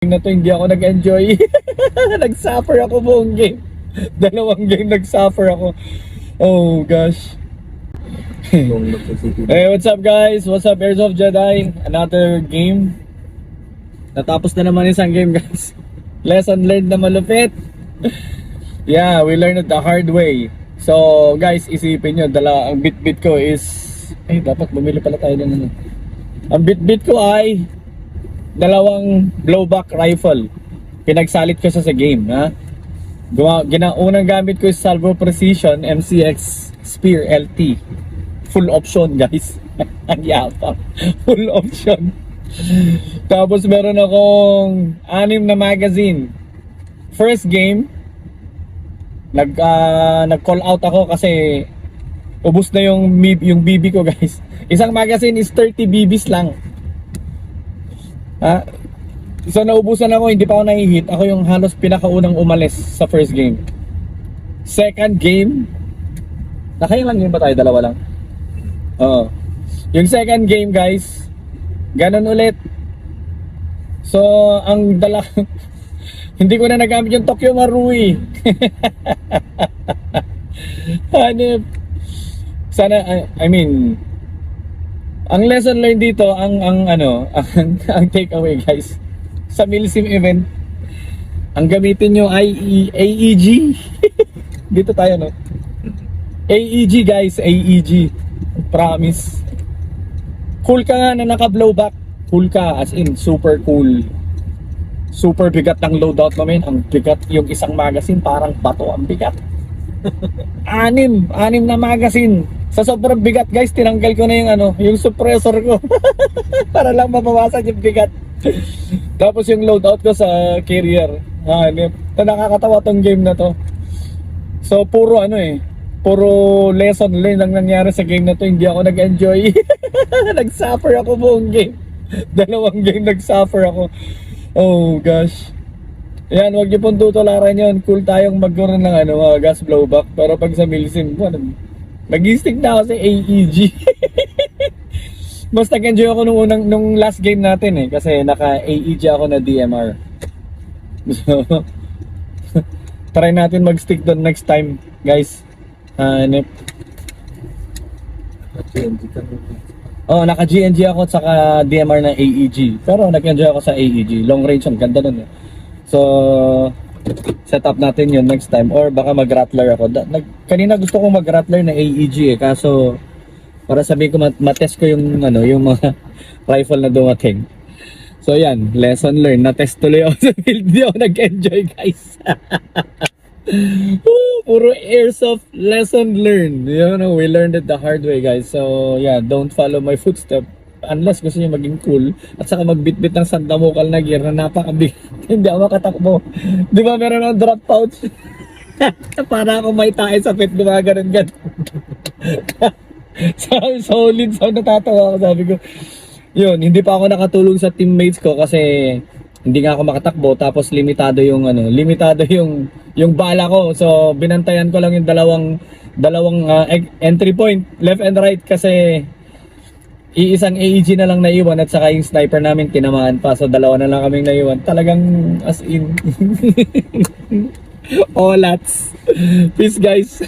Na to hindi ako nag-enjoy. Nag-suffer ako buong game. Dalawang game nag-suffer ako. Oh gosh. Hey, what's up guys? What's up Airsoft Jedi? Another game. Natapos na naman isang game guys. Lesson learned na malupit. Yeah, we learned it the hard way. So guys, isipin nyo, ang bit-bit ko is dapat bumili pala tayo ng ano. Ang bit-bit ko ay dalawang blowback rifle. Pinagsalit ko sa game, ha? Unang gamit ko is Salvo Precision MCX Spear LT. Full option, guys. Ang yapang. Full option. Tapos meron akong 6 na magazine. First game, nag-call out ako kasi ubos na yung BB ko, guys. Isang magazine is 30 BBs lang. Ha? So naubusan ako, hindi pa ako nahihit. Ako yung halos pinakaunang umalis sa first game. Second game, nakailang game ba tayo? Dalawa lang. Oo. Yung second game guys, ganun ulit. So ang hindi ko na nagamit yung Tokyo Marui. Hanip. Sana, I mean, ang lesson learned dito, ang takeaway guys, sa Milsim event, ang gamitin nyo ay AEG. Dito tayo, no? AEG guys, AEG. Promise. Cool ka nga na naka-blowback. Cool ka, as in, super cool. Super bigat ng loadout namin. Ang bigat, yung isang magazine, parang bato ang bigat. 6 na magazine. Sa sobrang bigat guys, tinanggal ko na yung suppressor ko para lang mabawasan yung bigat. Tapos yung loadout ko sa carrier. Nakakatawa tong game na to. So puro puro lesson learned ang nangyari sa game na to. Hindi ako nag-enjoy. Nag-suffer ako buong game. Dalawang game nag-suffer ako. Oh gosh. Yan, wag niyo pong tutularan yun. Cool tayong magkaroon ng gas blowback. Pero pag sa Milsim po, nag-stick na ako sa AEG. Mas nag-enjoy ako nung last game natin kasi naka-AEG ako na DMR. So, try natin mag-stick doon next time, guys. Naka-GNG ako at saka DMR na AEG. Pero nag-enjoy ako sa AEG. Long range, ang ganda nun. So, set up natin yun next time. Or baka mag-rattler ako. Kanina gusto kong mag-rattler na AEG kaso para sabihin ko matest ko yung mga rifle na dumating. So yan, lesson learned. Na-test tuloy ako sa field. Hindi ako nag-enjoy guys. Puro airsoft lesson learned. We learned it the hard way guys. So yeah, don't follow my footsteps. Unless gusto niyo maging cool at saka magbitbit ng sandamukal na gear na napakabigat. Hindi ako makatakbo. Di ba meron akong drop pouch? Para ako may tae sa pit, gumaganon. Solid. So natatawa ako, sabi ko. Yun, hindi pa ako nakatulong sa teammates ko kasi hindi nga ako makatakbo. Tapos limitado yung bala ko. So binantayan ko lang yung dalawang entry point, left and right kasi iisang AEG na lang naiwan at saka yung sniper namin tinamaan pa. So dalawa na lang kaming naiwan. Talagang as in. Olats. Peace guys.